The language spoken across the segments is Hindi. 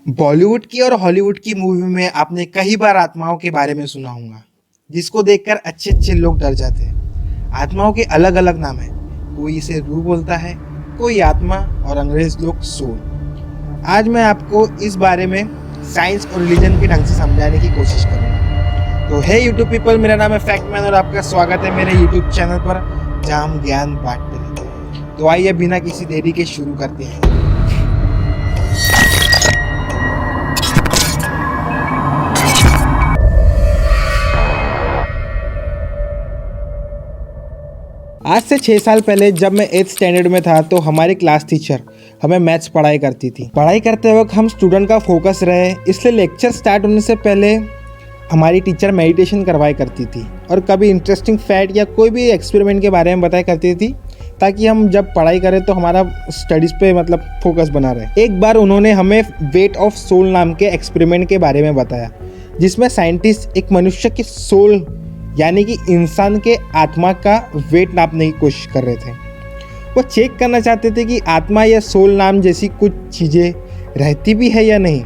बॉलीवुड की और हॉलीवुड की मूवी में आपने कई बार आत्माओं के बारे में सुना होगा, जिसको देखकर अच्छे अच्छे लोग डर जाते हैं। आत्माओं के अलग अलग नाम हैं, कोई इसे रूह बोलता है, कोई आत्मा और अंग्रेज लोग सोल। आज मैं आपको इस बारे में साइंस और रिलीजन के ढंग से समझाने की कोशिश करूँगा। तो हे यूट्यूब पीपल, मेरा नाम है फैक्टमैन और आपका स्वागत है मेरे यूट्यूब चैनल पर, जहाँ हम ज्ञान बांटते रहते हैं। तो आइए बिना किसी देरी के शुरू करते हैं। आज से 6 साल पहले जब मैं 8th स्टैंडर्ड में था तो हमारी क्लास टीचर हमें मैथ्स पढ़ाई करती थी। पढ़ाई करते वक्त हम स्टूडेंट का फोकस रहे, इसलिए लेक्चर स्टार्ट होने से पहले हमारी टीचर मेडिटेशन करवाई करती थी और कभी इंटरेस्टिंग फैक्ट या कोई भी एक्सपेरिमेंट के बारे में बताया करती थी, ताकि हम जब पढ़ाई करें तो हमारा स्टडीज़ पे फोकस बना रहे। एक बार उन्होंने हमें वेट ऑफ सोल नाम के एक्सपेरिमेंट के बारे में बताया, जिसमें साइंटिस्ट एक मनुष्य की सोल यानी कि इंसान के आत्मा का वेट नापने की कोशिश कर रहे थे। वो चेक करना चाहते थे कि आत्मा या सोल नाम जैसी कुछ चीज़ें रहती भी है या नहीं।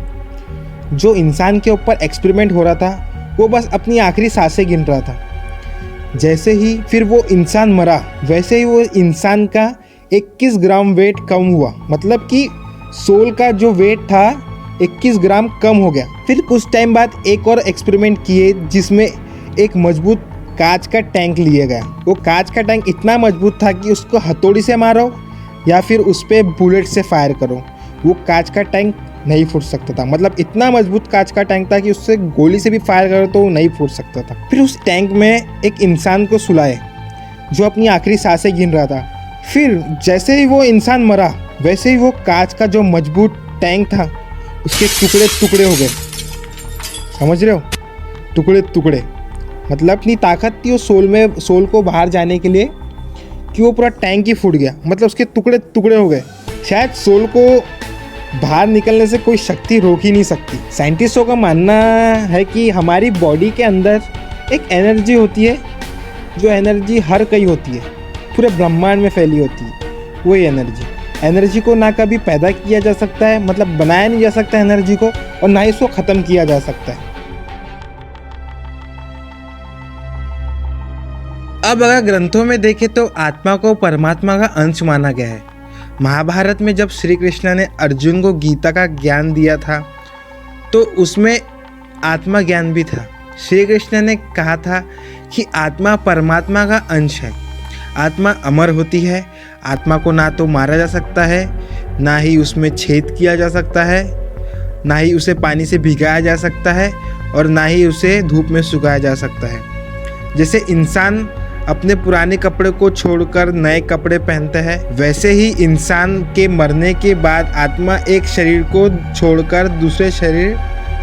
जो इंसान के ऊपर एक्सपेरिमेंट हो रहा था वो बस अपनी आखिरी सांसें गिन रहा था। जैसे ही फिर वो इंसान मरा, वैसे ही वो इंसान का 21 ग्राम वेट कम हुआ, मतलब कि सोल का जो वेट था 21 ग्राम कम हो गया। फिर कुछ टाइम बाद एक और एक्सपेरिमेंट किए, जिसमें एक मजबूत कांच का टैंक लिया गया। वो कांच का टैंक इतना मजबूत था कि उसको हथौड़ी से मारो या फिर उस पर बुलेट से फायर करो, वो कांच का टैंक नहीं फूट सकता था। मतलब इतना मजबूत कांच का टैंक था कि उससे गोली से भी फायर करो तो वो नहीं फूट सकता था। फिर उस टैंक में एक इंसान को सुलाए जो अपनी आखिरी सांसें गिन रहा था। फिर जैसे ही वो इंसान मरा, वैसे ही वो कांच का जो मजबूत टैंक था उसके टुकड़े टुकड़े हो गए। समझ रहे हो? टुकड़े टुकड़े मतलब इतनी ताकत थी उस सोल को बाहर जाने के लिए कि वो पूरा टैंक ही फूट गया, मतलब उसके टुकड़े टुकड़े हो गए। शायद सोल को बाहर निकलने से कोई शक्ति रोक ही नहीं सकती। साइंटिस्टों का मानना है कि हमारी बॉडी के अंदर एक एनर्जी होती है, जो एनर्जी हर कहीं होती है, पूरे ब्रह्मांड में फैली होती है। वही एनर्जी को ना कभी पैदा किया जा सकता है, मतलब बनाया नहीं जा सकता एनर्जी को, और ना ही इसको ख़त्म किया जा सकता है। अब अगर ग्रंथों में देखें तो आत्मा को परमात्मा का अंश माना गया है। महाभारत में जब श्री कृष्ण ने अर्जुन को गीता का ज्ञान दिया था तो उसमें आत्मा ज्ञान भी था। श्री कृष्ण ने कहा था कि आत्मा परमात्मा का अंश है। आत्मा अमर होती है। आत्मा को ना तो मारा जा सकता है, ना ही उसमें छेद किया जा सकता है, ना ही उसे पानी से भिगाया जा सकता है, और ना ही उसे धूप में सुखाया जा सकता है। जैसे इंसान अपने पुराने कपड़े को छोड़कर नए कपड़े पहनते हैं, वैसे ही इंसान के मरने के बाद आत्मा एक शरीर को छोड़कर दूसरे शरीर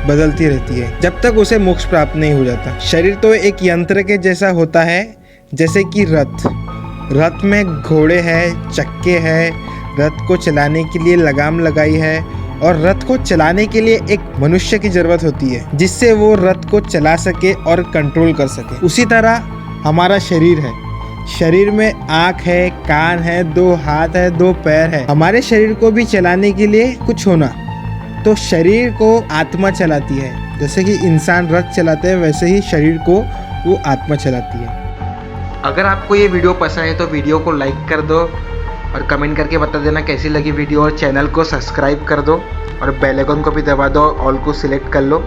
बदलती रहती है, जब तक उसे मोक्ष प्राप्त नहीं हो जाता। शरीर तो एक यंत्र के जैसा होता है, जैसे कि रथ में घोड़े हैं, चक्के हैं, रथ को चलाने के लिए लगाम लगाई है, और रथ को चलाने के लिए एक मनुष्य की ज़रूरत होती है, जिससे वो रथ को चला सके और कंट्रोल कर सके। उसी तरह हमारा शरीर है। शरीर में आँख है, कान है, 2 हाथ है, 2 पैर है। हमारे शरीर को भी चलाने के लिए कुछ होना, तो शरीर को आत्मा चलाती है। जैसे कि इंसान रथ चलाते हैं, वैसे ही शरीर को वो आत्मा चलाती है। अगर आपको ये वीडियो पसंद है तो वीडियो को लाइक कर दो और कमेंट करके बता देना कैसी लगी वीडियो, और चैनल को सब्सक्राइब कर दो और बेल आइकन को भी दबा दो, ऑल को सिलेक्ट कर लो,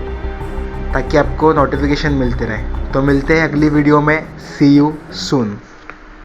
ताकि आपको नोटिफिकेशन मिलते रहे। तो मिलते हैं अगली वीडियो में। सी यू सून।